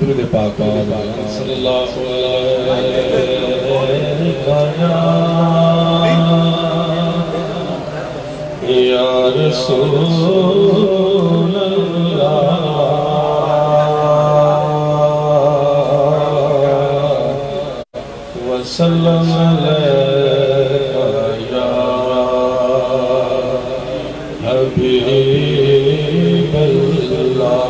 درود پاک صلی اللہ علیہ یا رسول اللہ وسلم علیہ یا حبیب اللہ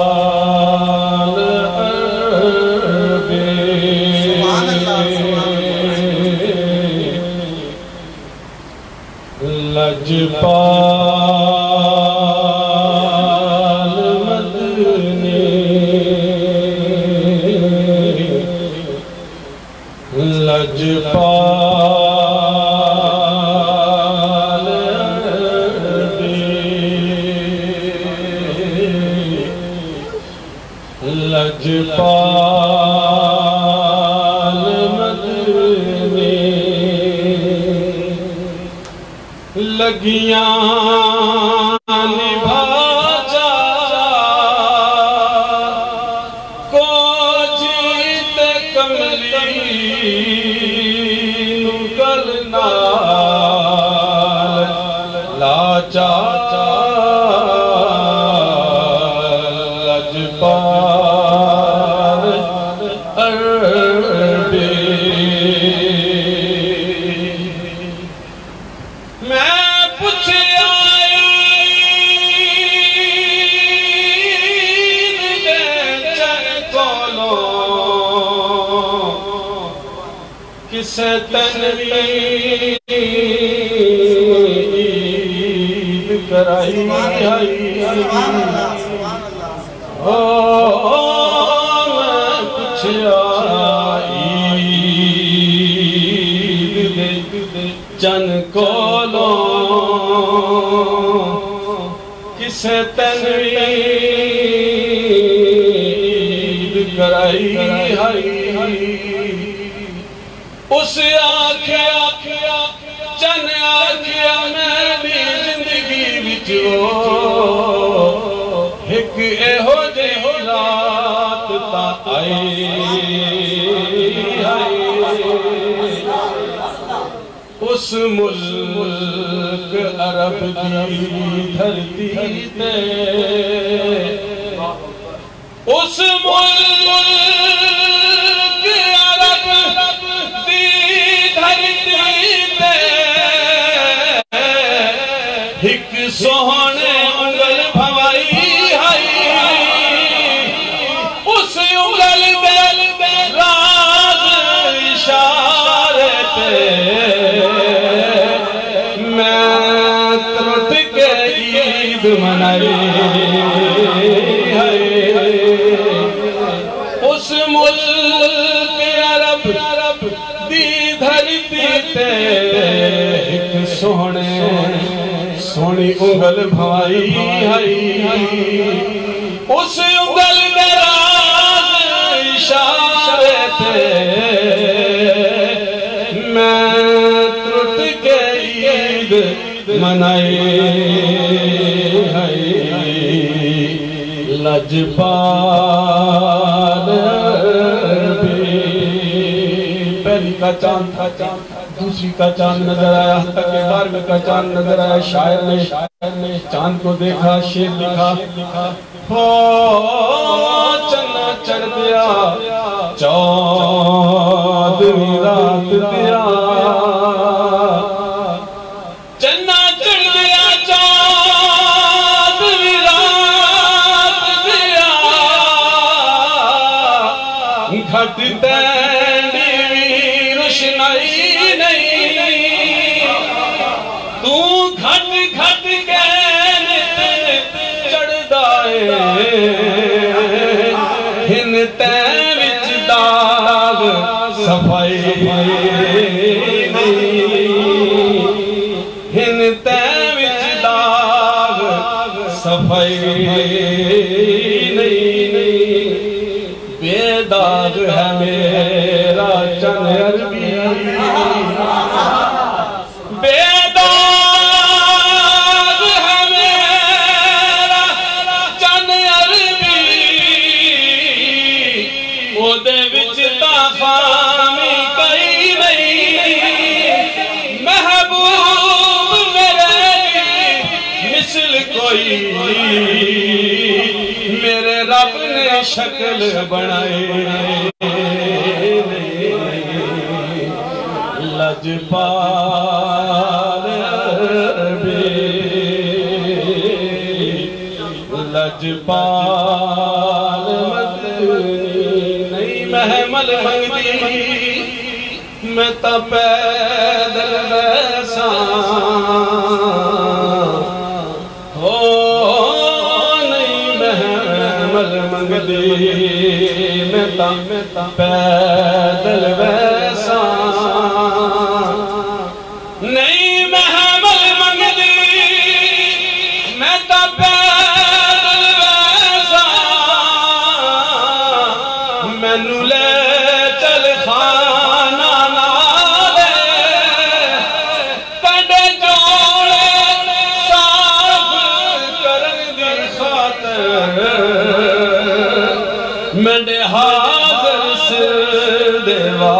لجپال عربی لجپال مدنی لجپال لجپال مدنی لگیاں نبھا جا کو جیت کملی نگلنا لاچا کسے تنویر کرائی میں کچھ عید چن کولوں کسے تنویر کرائی اس آکھیا چن آکھیا میری زندگی بچو ایک ایہو جے رات تا آئی اس ملک عرب دی دھرتی تے اس ملک عرب دی دھرتی تے ایک سوہنے انگل بھوائی ہائی اس انگل دے راز اشارے تے میں ترٹ کے عید منائی اس ملک عرب دی دھرتی تے ایک سونی انگل بھائی اس انگل دے راز اشارے تے میں ترٹ کے عید منائی لجپال پہلی کا چاند تھا دوسری کا چاند نظر آیا تک بارہویں کا چاند نظر آیا شاعر نے چاند کو دیکھا شیر لکھا چنا چڑھ دیا چودھویں رات دیا چنا چڑھ دیا چودھویں رات دیا گھٹ تینی روشنائی ہن تین وچ داغ صفائی ہن تین وچ داغ صفائی بے داغ ہے میرا چن عربی بے داغ ہے میرا چن عربی او دے وچ تافامی کئی نہیں محبوب میرے مثل کوئی میرے رب نے شکل بنائے لجپال عربی لجپال مدنی نہیں محمل منگدی میں تا پیدل ویساں میں تا پیدل ویسا نہیں محمل منگلی میں تا پیدل ویسا مینو لے چل خانہ نالے پڑھے جوڑے صاف کرن دی خاطر میرے حاضر سے دیوارے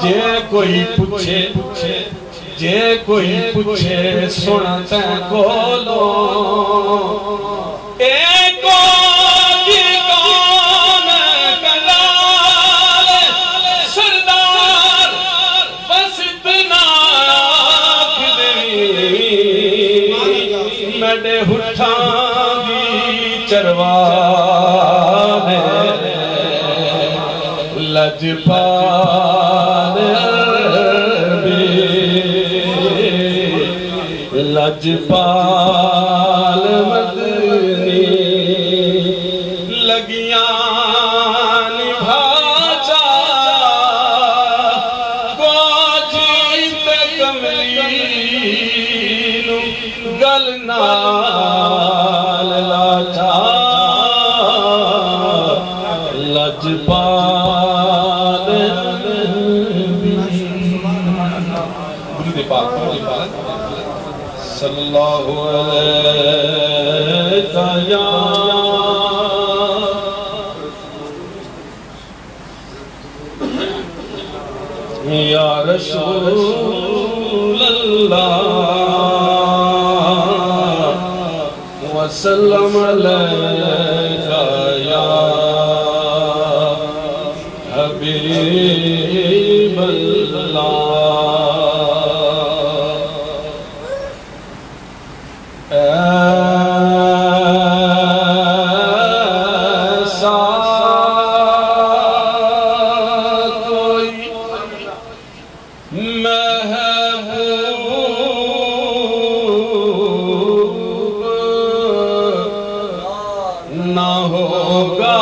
جے کوئی پوچھے سنا تین کولو ایکو جی کون کلال سردار بس اتنا آکھ دیں میرے ہٹھان چروانے لجپال عربی لجپال مدنی لگیاں نبھا چا کوچھیت کملی گلنا لجپال درود پاک صلی اللہ علیہ یا رسول اللہ وسلم علیکہ یا حبیب اللہ ایسا کوئی مہبوب نہ ہوگا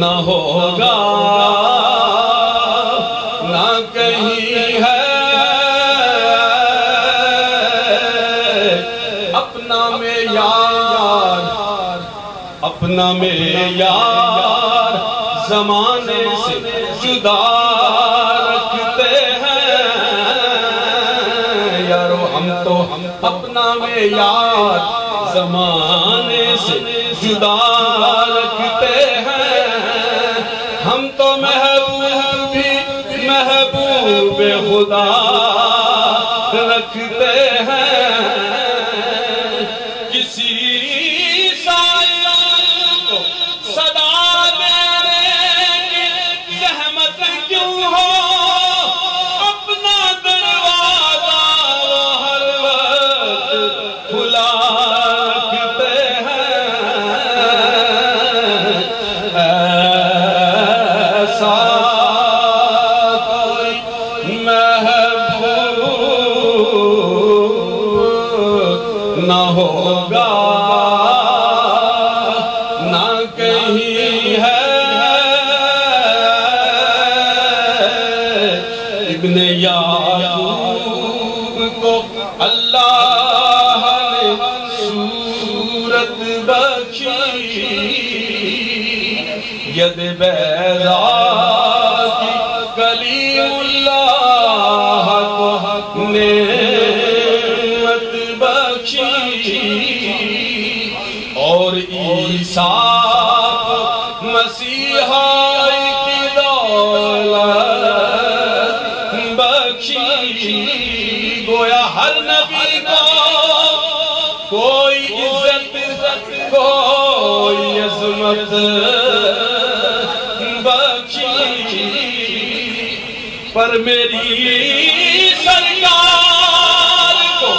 نہ ہوگا نہ کہیں ہے اپنا معیار زمانے سے جدا رکھتے ہیں یارو ہم تو اپنا معیار زمانے سے جدا رکھتے ہیں ہم تو محبوب بھی محبوب خدا رکھتے ہیں کسی سائل کو صدا دینے کی زحمت کیوں ہو اپنا دروازہ وہ ہر وقت کھلا رکھتے ہیں ایسا کوئی محبوب نہ ہوگا نہ کہیں ہے ابن یعقوب کو اللہ نے صورت بخشی ید بیضا کی کلیم اللہ کو نعمت بخشی اور عیسیٰ مسیحا کی دولت بخشی گویا ہر نبی کو کوئی عزت کوئی عظمت بخشی پر میری سرکار کو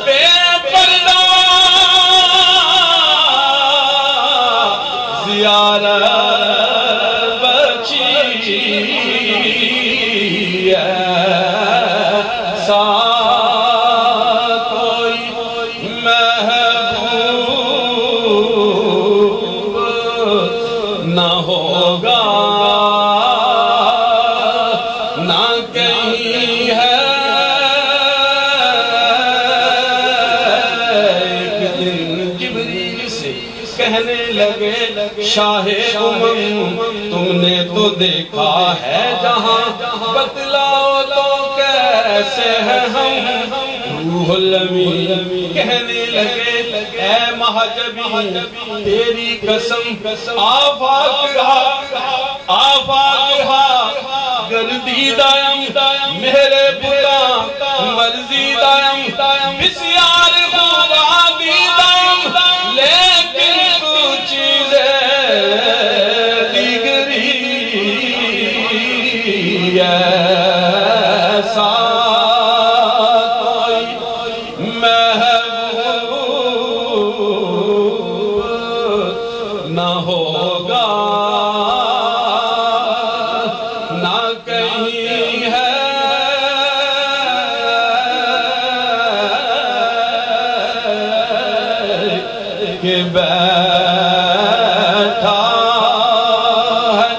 بے پردہ زیارت بخشی ایسا کوئی محبوب نہ ہوگا نہ کہیں ہے ایک دن جبریل سے کہنے لگے شاہ امم تم نے تو دیکھا ہے جہاں بتلاؤ تو کیسے ہیں ہم روح الامین کہنے لگے اے محجبی تیری قسم آفاق گردیدائم میرے بلا مرزیدائم بسیار خوبا دیدائم لیکن تو چیزیں دیگری ایسا کوئی محبوب نہ ہوگا نہ کہیں ہے کہ بیٹھا ہے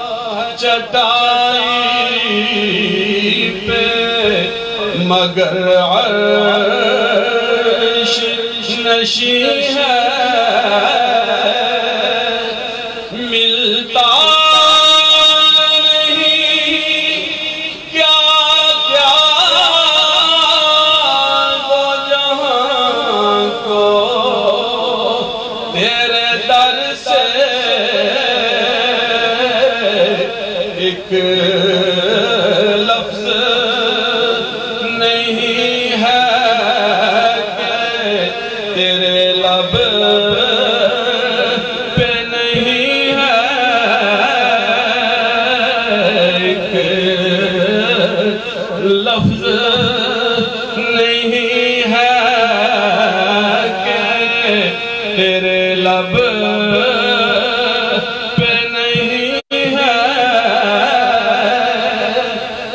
چٹائی پہ مگر عرش نشین ہے ملتا نہیں کیا کیا وہ جہاں کو تیرے در سے ایک لفظ نہیں ہے کہ تیرے لب پہ نہیں ہے ایک لفظ نہیں ہے کہ تیرے لب پہ نہیں ہے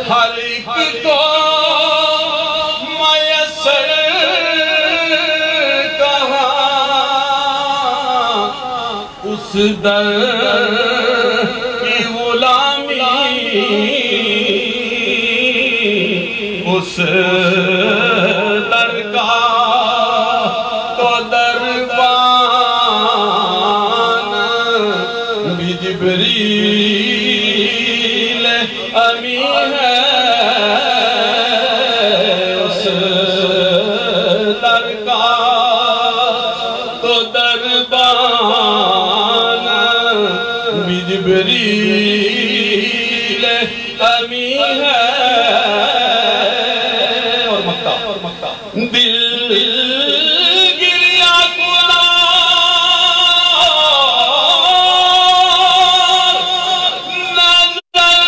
ہر ایک کو میسر کہاں اس در کی اس در کا تو دربان بھی جبریل امین ہے اس در کا تو دربان بھی جبریل امین ہے اور مکہ دل گریا گلار نظر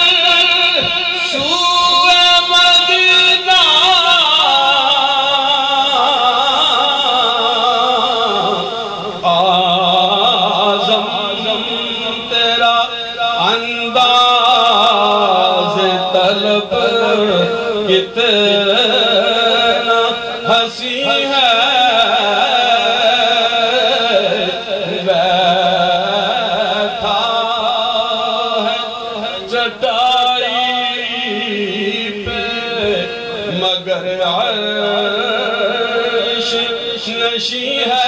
سوئے مدینہ آزم تیرا انداز طلب کتنا ہنسی ہے بیٹھا ہے چٹائی پہ مگر عرش نشی ہے